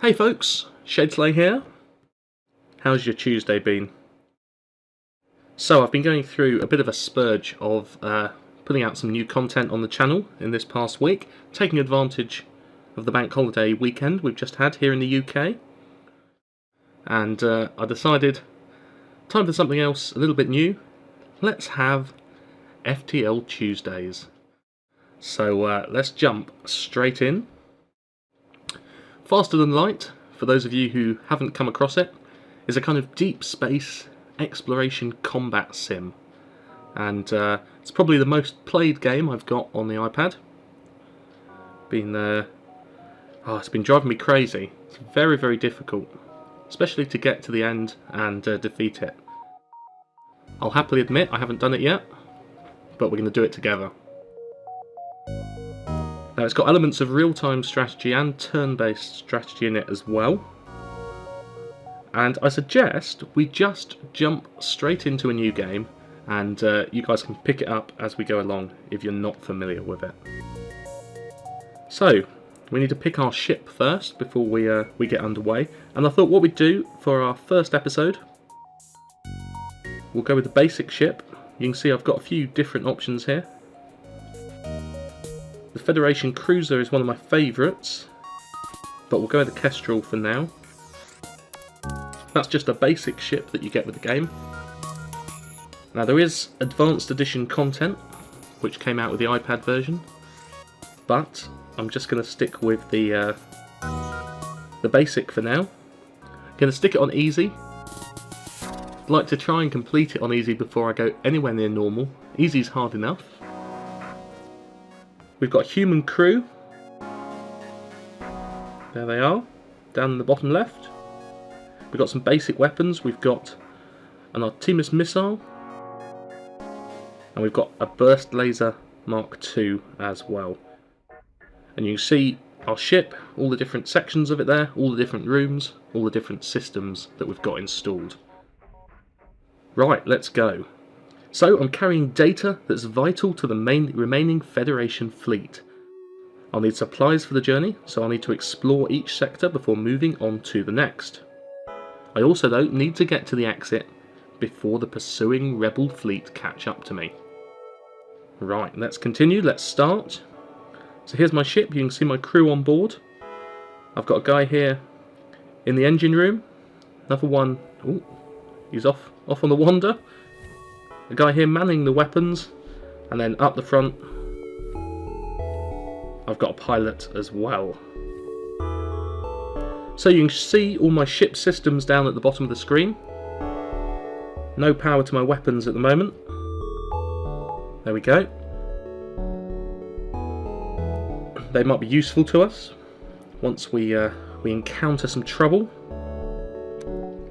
Hey folks, Shadeslay here. How's your Tuesday been? So I've been going through a bit of a spurge of putting out some new content on the channel in this past week, taking advantage of the bank holiday weekend we've just had here in the UK. And I decided, time for something else a little bit new. Let's have FTL Tuesdays. So let's jump straight in. Faster Than Light, for those of you who haven't come across it, is a kind of deep space exploration combat sim. And it's probably the most played game I've got on the iPad. It's been driving me crazy. It's very, very difficult, especially to get to the end and defeat it. I'll happily admit I haven't done it yet, but we're going to do it together. Now it's got elements of real-time strategy and turn-based strategy in it as well. And I suggest we just jump straight into a new game and you guys can pick it up as we go along if you're not familiar with it. So, we need to pick our ship first before we get underway. And I thought what we'd do for our first episode, we'll go with the basic ship. You can see I've got a few different options here. The Federation Cruiser is one of my favourites, but we'll go with the Kestrel for now. That's just a basic ship that you get with the game. Now there is Advanced Edition content, which came out with the iPad version, but I'm just going to stick with the basic for now. I'm going to stick it on easy. I'd like to try and complete it on easy before I go anywhere near normal. Easy's hard enough. We've got a human crew. There they are, down in the bottom left. We've got some basic weapons. We've got an Artemis missile. And we've got a burst laser Mark II as well. And you can see our ship, all the different sections of it there, all the different rooms, all the different systems that we've got installed. Right, let's go. So I'm carrying data that's vital to the remaining Federation fleet. I'll need supplies for the journey, so I'll need to explore each sector before moving on to the next. I also though need to get to the exit before the pursuing rebel fleet catch up to me. Right, let's continue, let's start. So here's my ship, you can see my crew on board. I've got a guy here in the engine room, another one, ooh, he's off on the wander. A guy here manning the weapons, and then up the front I've got a pilot as well. So you can see all my ship systems down at the bottom of the screen. No power to my weapons at the moment. There we go. They might be useful to us once we encounter some trouble.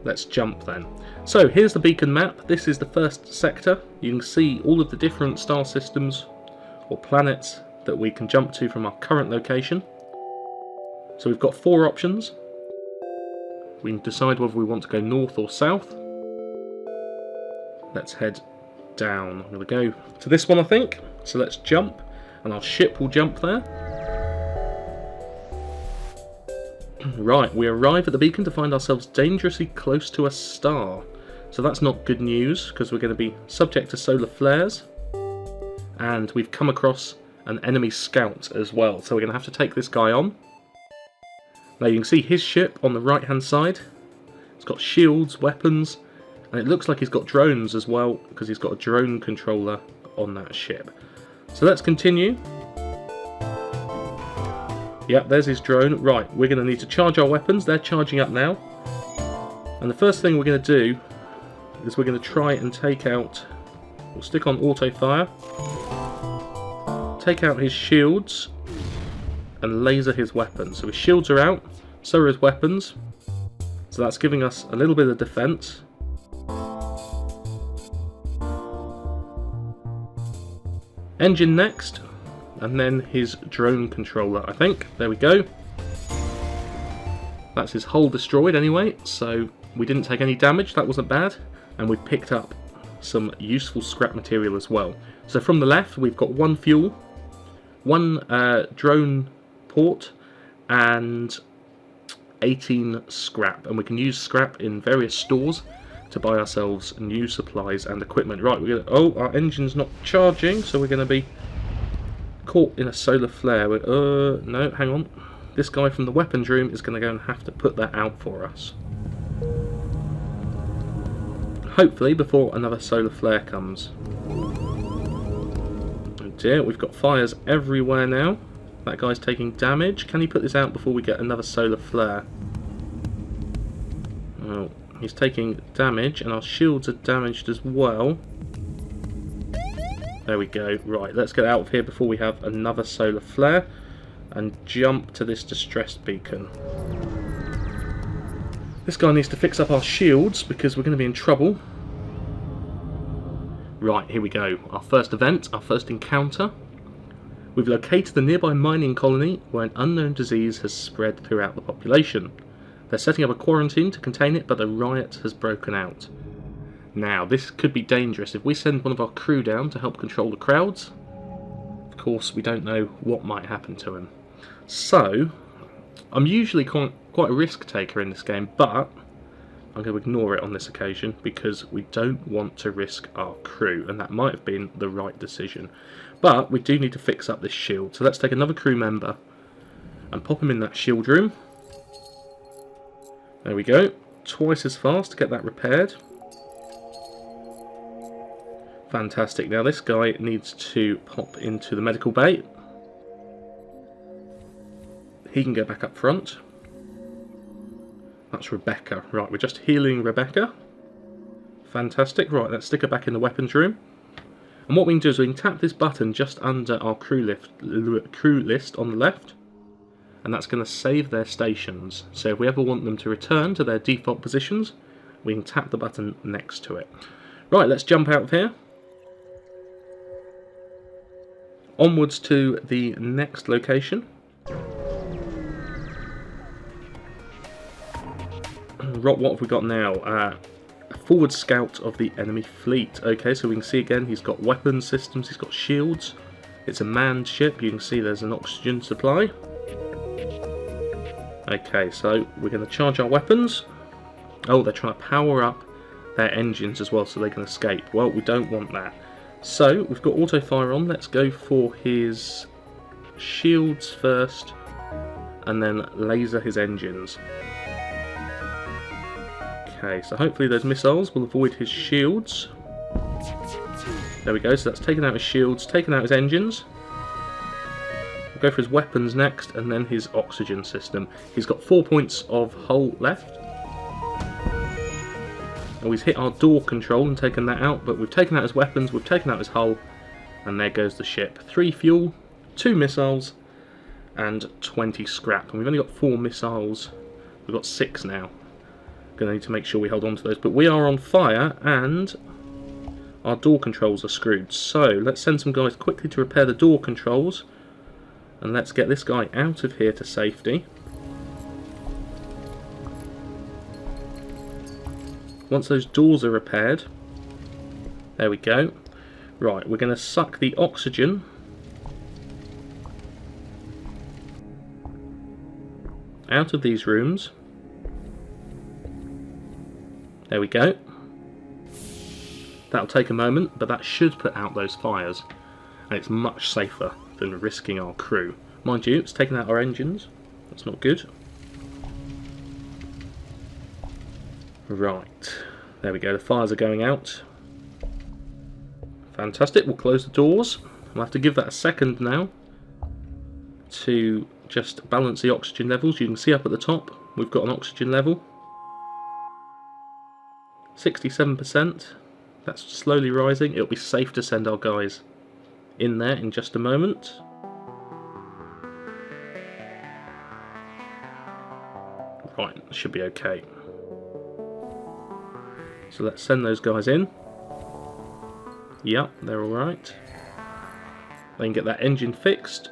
Let's jump then. So here's the beacon map. This is the first sector. You can see all of the different star systems or planets that we can jump to from our current location. So we've got 4 options. We can decide whether we want to go north or south. Let's head down. I'm going to go to this one, I think. So let's jump, and our ship will jump there. Right, we arrive at the beacon to find ourselves dangerously close to a star. So that's not good news, because we're going to be subject to solar flares. And we've come across an enemy scout as well, so we're going to have to take this guy on. Now you can see his ship on the right hand side. It's got shields, weapons, and it looks like he's got drones as well, because he's got a drone controller on that ship. So let's continue. Yep, there's his drone. Right, we're going to need to charge our weapons. They're charging up now. And the first thing we're going to do is we're going to try and take out... We'll stick on auto fire. Take out his shields and laser his weapons. So his shields are out, so are his weapons. So that's giving us a little bit of defense. Engine next. And then his drone controller, I think. There we go. That's his hull destroyed anyway, so we didn't take any damage, that wasn't bad. And we picked up some useful scrap material as well. So from the left, we've got 1 fuel, 1 drone port, and 18 scrap, and we can use scrap in various stores to buy ourselves new supplies and equipment. Right, our engine's not charging, so we're going to be caught in a solar flare. No, hang on. This guy from the weapons room is going to go and have to put that out for us. Hopefully before another solar flare comes. Oh dear, we've got fires everywhere now. That guy's taking damage. Can he put this out before we get another solar flare? Oh, he's taking damage, and our shields are damaged as well. There we go. Right, let's get out of here before we have another solar flare and jump to this distress beacon. This guy needs to fix up our shields because we're going to be in trouble. Right, here we go. Our first event, our first encounter. We've located the nearby mining colony where an unknown disease has spread throughout the population. They're setting up a quarantine to contain it, but a riot has broken out. Now, this could be dangerous. If we send one of our crew down to help control the crowds, of course we don't know what might happen to him. So, I'm usually quite a risk taker in this game, but I'm going to ignore it on this occasion because we don't want to risk our crew, and that might have been the right decision. But we do need to fix up this shield, so let's take another crew member and pop him in that shield room. There we go, twice as fast to get that repaired. Fantastic. Now this guy needs to pop into the medical bay. He can go back up front. That's Rebecca. Right, we're just healing Rebecca. Fantastic. Right, let's stick her back in the weapons room. And what we can do is we can tap this button just under our crew list on the left. And that's going to save their stations. So if we ever want them to return to their default positions, we can tap the button next to it. Right, let's jump out of here. Onwards to the next location. What have we got now? A forward scout of the enemy fleet. Okay, so we can see again he's got weapon systems, he's got shields. It's a manned ship. You can see there's an oxygen supply. Okay, so we're going to charge our weapons. Oh, they're trying to power up their engines as well so they can escape. Well, we don't want that. So, we've got auto fire on. Let's go for his shields first and then laser his engines. Okay, so hopefully those missiles will avoid his shields. There we go, so that's taken out his shields, taken out his engines. We'll go for his weapons next and then his oxygen system. He's got 4 points of hull left. Oh, he's hit our door control and taken that out, but we've taken out his weapons, we've taken out his hull, and there goes the ship. 3 fuel, 2 missiles, and 20 scrap. And we've only got 4 missiles. We've got 6 now. Going to need to make sure we hold on to those. But we are on fire, and our door controls are screwed. So let's send some guys quickly to repair the door controls, and let's get this guy out of here to safety. Once those doors are repaired, there we go. Right, we're going to suck the oxygen out of these rooms. There we go. That'll take a moment, but that should put out those fires. And it's much safer than risking our crew. Mind you, it's taken out our engines. That's not good. Right, there we go, the fires are going out. Fantastic, we'll close the doors. We'll have to give that a second now to just balance the oxygen levels. You can see up at the top, we've got an oxygen level. 67%, that's slowly rising. It'll be safe to send our guys in there in just a moment. Right, should be okay. So let's send those guys in. Yep, they're alright. They can get that engine fixed.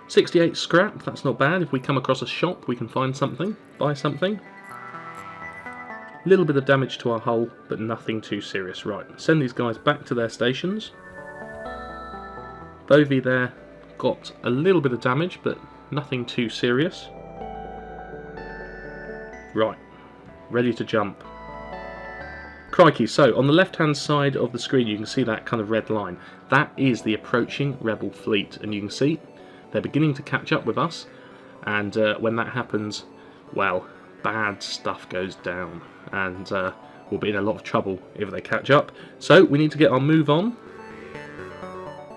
68 scrap, that's not bad. If we come across a shop, we can find something, buy something. A little bit of damage to our hull, but nothing too serious. Right, send these guys back to their stations. Bovey there got a little bit of damage, but Nothing too serious. Right, ready to jump. Crikey, so on the left hand side of the screen you can see that kind of red line. That is the approaching rebel fleet, and you can see they're beginning to catch up with us, and when that happens, well, bad stuff goes down, and we'll be in a lot of trouble if they catch up. So we need to get our move on.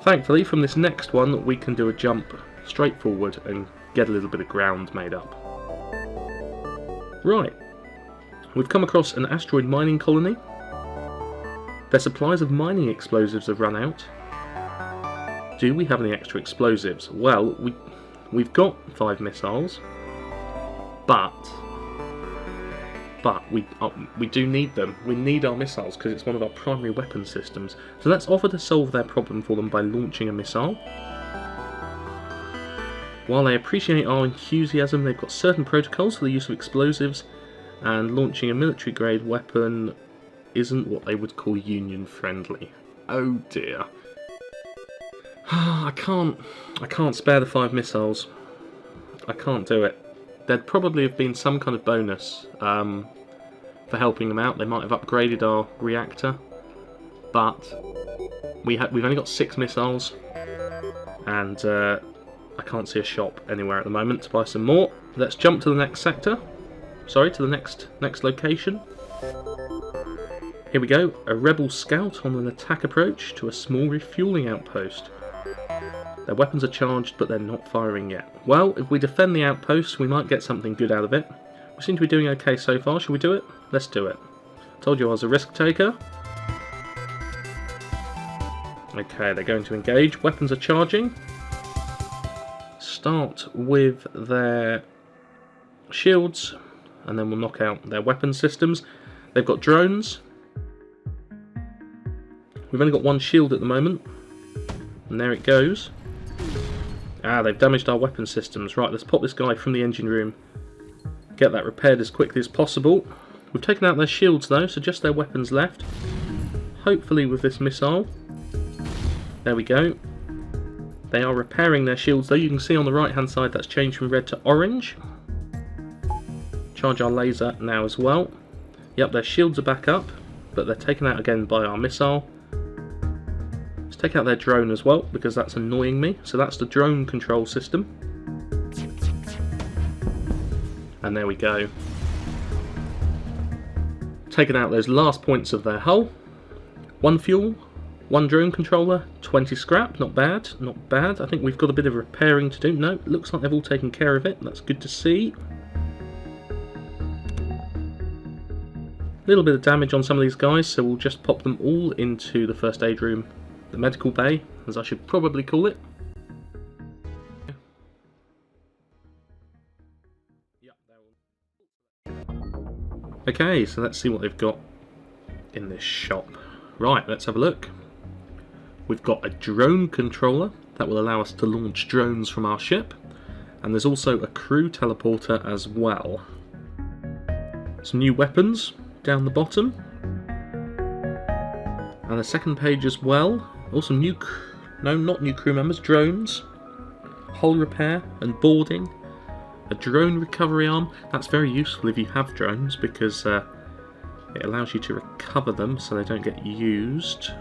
Thankfully from this next one we can do a jump straight forward and get a little bit of ground made up. Right, we've come across an asteroid mining colony. Their supplies of mining explosives have run out. Do we have any extra explosives? Well, we've got 5 missiles, but we do need them. We need our missiles because it's one of our primary weapon systems. So let's offer to solve their problem for them by launching a missile. While they appreciate our enthusiasm, they've got certain protocols for the use of explosives, and launching a military-grade weapon isn't what they would call union-friendly. Oh dear. I can't spare the 5 missiles. I can't do it. There'd probably have been some kind of bonus for helping them out. They might have upgraded our reactor, but we've only got 6 missiles, and I can't see a shop anywhere at the moment to buy some more. Let's jump to the next sector. Sorry, to the next location. Here we go, a rebel scout on an attack approach to a small refueling outpost. Their weapons are charged, but they're not firing yet. Well, if we defend the outpost, we might get something good out of it. We seem to be doing okay so far. Shall we do it? Let's do it. Told you I was a risk taker. Okay, they're going to engage. Weapons are charging. Start with their shields, and then we'll knock out their weapon systems. They've got drones. We've only got 1 shield at the moment, and there it goes. Ah, they've damaged our weapon systems. Right, let's pop this guy from the engine room. Get that repaired as quickly as possible. We've taken out their shields though, so just their weapons left. Hopefully with this missile. There we go. They are repairing their shields though. You can see on the right hand side that's changed from red to orange. Charge our laser now as well. Yep, their shields are back up, but they're taken out again by our missile. Let's take out their drone as well, because that's annoying me. So that's the drone control system. And there we go. Taken out those last points of their hull. 1 fuel, 1 drone controller, 20 scrap. Not bad, not bad. I think we've got a bit of repairing to do. No, looks like they've all taken care of it. That's good to see. A little bit of damage on some of these guys, so we'll just pop them all into the first aid room, the medical bay, as I should probably call it. Okay, so let's see what they've got in this shop. Right, let's have a look. We've got a drone controller that will allow us to launch drones from our ship, and there's also a crew teleporter as well. Some new weapons down the bottom, and a second page as well. Also new, no, not new crew members, drones, hull repair and boarding, a drone recovery arm. That's very useful if you have drones, because it allows you to recover them so they don't get used.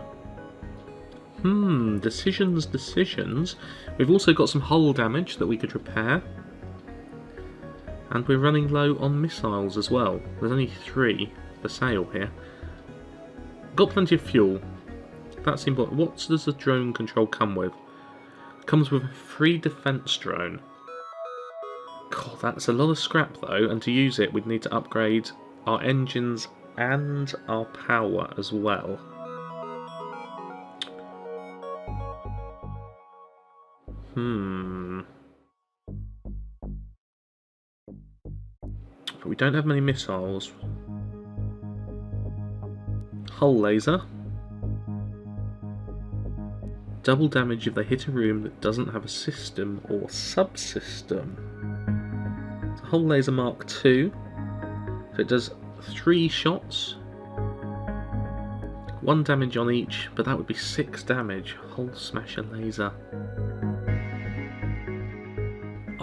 Decisions. We've also got some hull damage that we could repair, and we're running low on missiles as well. There's only 3 for sale here. Got plenty of fuel. That's important. What does the drone control come with? It comes with a free defense drone. God, that's a lot of scrap though, and to use it we'd need to upgrade our engines and our power as well. But we don't have many missiles. Hull laser. Double damage if they hit a room that doesn't have a system or subsystem. It's a hull laser Mark II. So it does 3 shots. 1 damage on each, but that would be 6 damage. Hull smasher laser.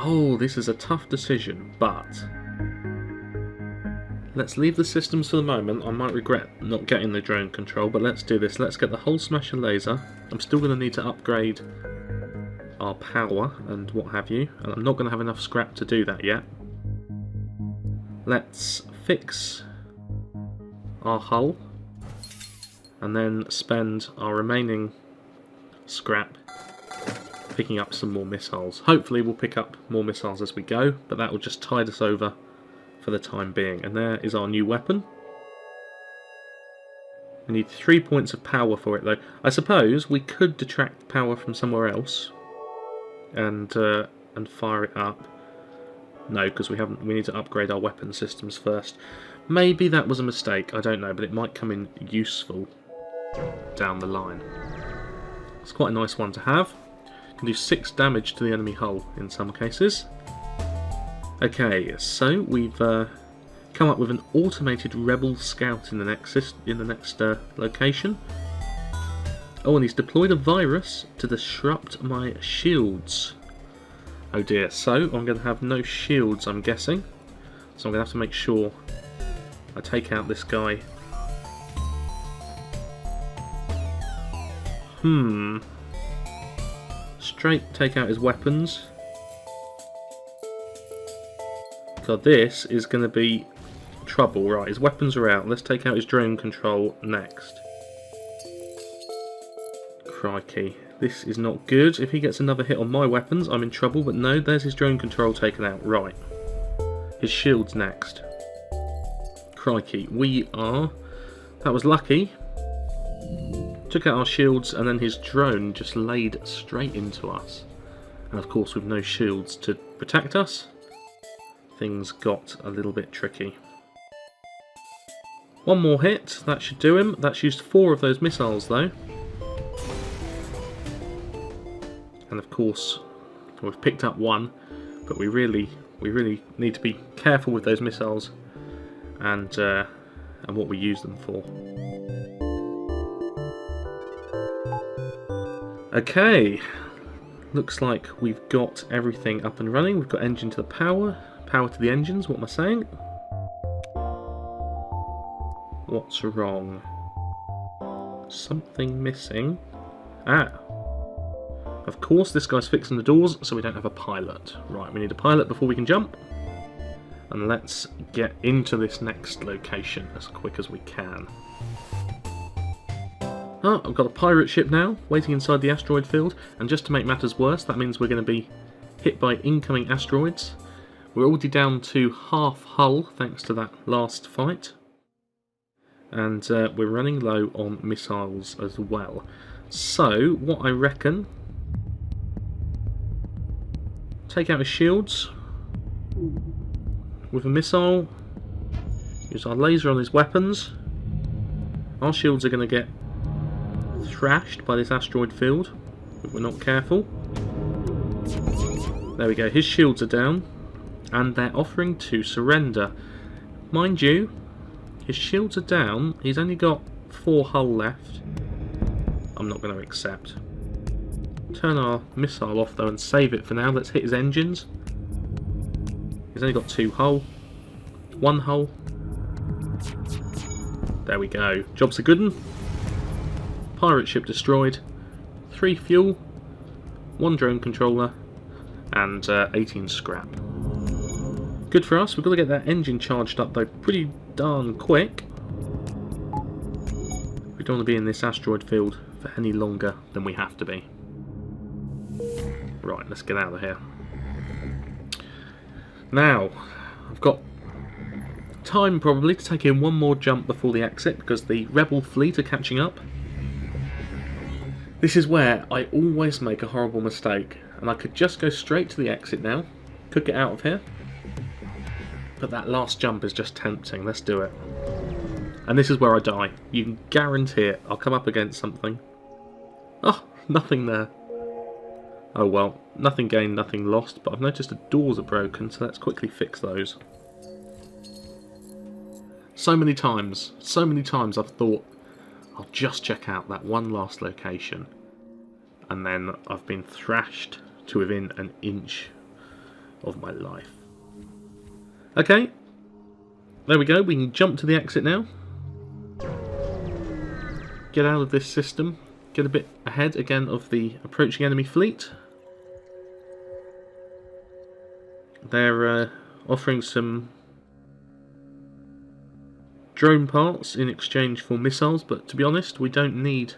Oh, this is a tough decision, but let's leave the systems for the moment. I might regret not getting the drone control, but let's do this. Let's get the Hull Smasher laser. I'm still going to need to upgrade our power and what have you, and I'm not going to have enough scrap to do that yet. Let's fix our hull and then spend our remaining scrap picking up some more missiles. Hopefully we'll pick up more missiles as we go, but that will just tide us over for the time being. And there is our new weapon. We need 3 points of power for it though. I suppose we could detract power from somewhere else and fire it up. No, because we need to upgrade our weapon systems first. Maybe that was a mistake, I don't know, but it might come in useful down the line. It's quite a nice one to have. Can do 6 damage to the enemy hull in some cases. Okay, so we've come up with an automated rebel scout in the next location. Oh, and he's deployed a virus to disrupt my shields. Oh dear, so I'm going to have no shields, I'm guessing. So I'm going to have to make sure I take out this guy. Straight take out his weapons. So this is going to be trouble. Right, his weapons are out. Let's take out his drone control next. Crikey. This is not good. If he gets another hit on my weapons, I'm in trouble. But no, there's his drone control taken out. Right. His shield's next. Crikey. That was lucky. Took out our shields and then his drone just laid straight into us. And of course with no shields to protect us, things got a little bit tricky. One more hit, that should do him. That's used 4 of those missiles though. And of course we've picked up 1, but we really need to be careful with those missiles and what we use them for. Okay, looks like we've got everything up and running. We've got engine to the power to the engines. What am I saying? What's wrong? Something missing. Of course this guy's fixing the doors, so we don't have a pilot. Right, we need a pilot before we can jump. And let's get into this next location as quick as we can. Oh, I've got a pirate ship now, waiting inside the asteroid field, and just to make matters worse, that means we're going to be hit by incoming asteroids. We're already down to half hull, thanks to that last fight. And we're running low on missiles as well. So, what I reckon... take out his shields with a missile, use our laser on his weapons. Our shields are going to get thrashed by this asteroid field if we're not careful. There we go, his shields are down and they're offering to surrender. Mind you, his shields are down, he's only got 4 hull left. I'm not going to accept. Turn our missile off though and save it for now. Let's hit his engines. He's only got 2 hull. 1 hull. There we go. Job's a good one. Pirate ship destroyed, 3 fuel, 1 drone controller, and 18 scrap. Good for us. We've got to get that engine charged up though pretty darn quick. We don't want to be in this asteroid field for any longer than we have to be. Right, let's get out of here. Now, I've got time probably to take in one more jump before the exit because the rebel fleet are catching up. This is where I always make a horrible mistake, and I could just go straight to the exit now, could get out of here, but that last jump is just tempting. Let's do it. And this is where I die. You can guarantee it. I'll come up against something. Oh, nothing there. Oh well, nothing gained, nothing lost, but I've noticed the doors are broken, so let's quickly fix those. So many times I've thought, I'll just check out that one last location, and then I've been thrashed to within an inch of my life. Okay, there we go. We can jump to the exit now. Get out of this system. Get a bit ahead again of the approaching enemy fleet. They're offering some drone parts in exchange for missiles, but to be honest, we don't need...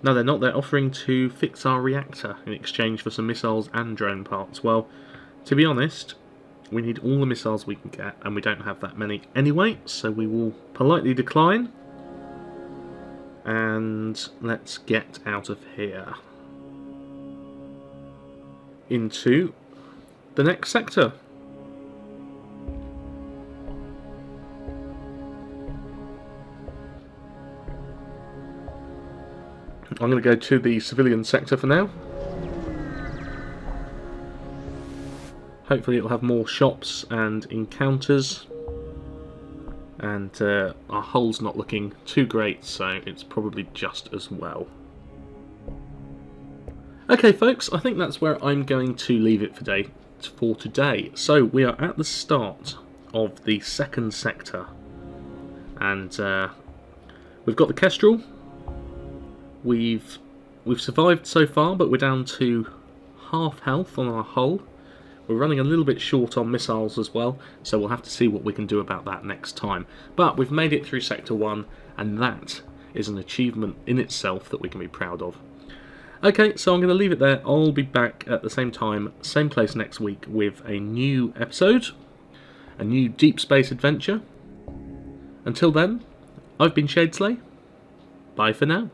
No, they're not. They're offering to fix our reactor in exchange for some missiles and drone parts. Well, to be honest, we need all the missiles we can get, and we don't have that many anyway, so we will politely decline. And let's get out of here. Into the next sector. I'm going to go to the civilian sector for now. Hopefully it'll have more shops and encounters. And our hull's not looking too great, so it's probably just as well. Okay folks, I think that's where I'm going to leave it for today. So we are at the start of the second sector. And we've got the Kestrel. We've survived so far, but we're down to half health on our hull. We're running a little bit short on missiles as well, so we'll have to see what we can do about that next time. But we've made it through Sector 1, and that is an achievement in itself that we can be proud of. Okay, so I'm going to leave it there. I'll be back at the same time, same place next week with a new episode, a new deep space adventure. Until then, I've been Shadeslay. Bye for now.